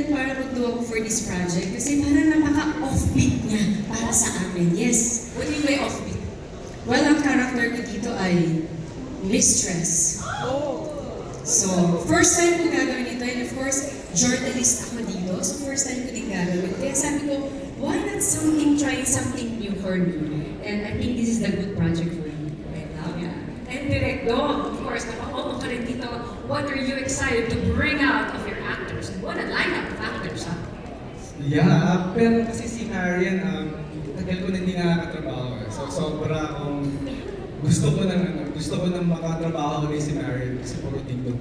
excited para mag-do ako for this project kasi parang napaka-offbeat niya para sa amin. Yes. What do you mean offbeat? Well, ang character ko dito ay mistress. So, first time ko gagawin ito, and of course, journalist ako dito. So, first time ko din gagawin. Kaya sabi ko, why not try something new for me? And I think this is the good project for me right now. Yeah. And Direk Dong, of course, nakapaupo ka rin dito. What are you excited to bring out of your actors? And what a lineup of actors, ha? Yeah, pero kasi si Marian, tagal ko na hindi nakakatrabaho. So, sobra akong gusto ko nang makatrabaho ulit si Marian kasi puro ding-dong.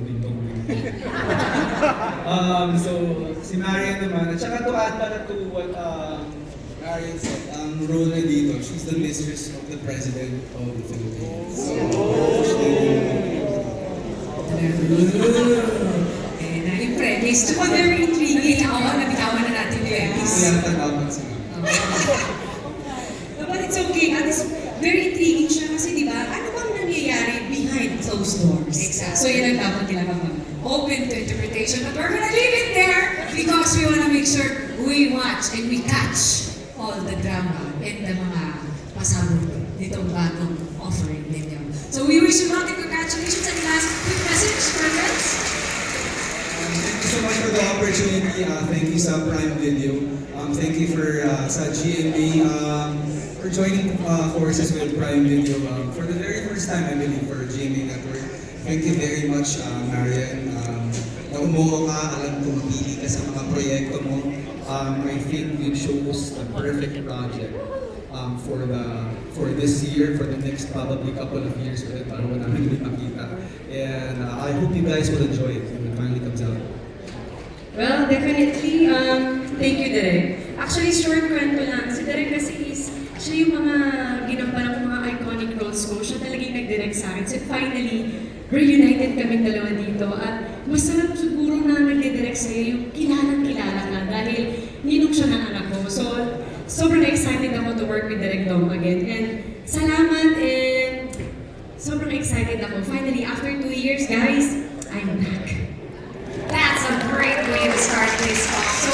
So, si Marian naman, at saka to add pala to what Marian said, ang role na dito, she's the mistress of the President of the Philippines. Eh, na-yung premise. Tsaka very intriguing. Nabitawan na natin yung premise. Kaya tatawag si But it's okay. At least, very intriguing siya kasi di ba, ano bang nangyayari behind closed doors? Exactly. So yun ang dapat nila kapag. Open to interpretation, but we're gonna leave it there because we wanna make sure we watch and we catch all the drama and the mga pasabog nitong bagong offering ninyo. So we wish you luck and congratulations, and last quick message for friends. Thank you so much for the opportunity. Thank you sa Prime Video. Thank you for sa GMA for joining forces with Prime Video for the very first time, I believe, for GMA Network. Thank you very much, Marian. Na umuo ka, alam ko mapili ka sa mga proyekto mo. I think you chose the perfect project for this year, for the next probably couple of years ulit para wala namin ulit makita. And I hope you guys will enjoy it when it finally comes out. Well, definitely, thank you, Derek. Actually, short kwento lang. Si Derek kasi siya yung mga ginampanan ko mga iconic roles ko. Siya talagang nag-direct sa akin. So finally, reunited kaming dalawa dito. At masarap siguro na nag-direct sa'yo yung kilalang-kilala ka dahil ninong siya ng anak ko. So, sobrang excited ako to work with Direk Dong again. And salamat and sobrang excited ako. Finally, after 2 years, guys, I'm back. That's a great way to start this talk. So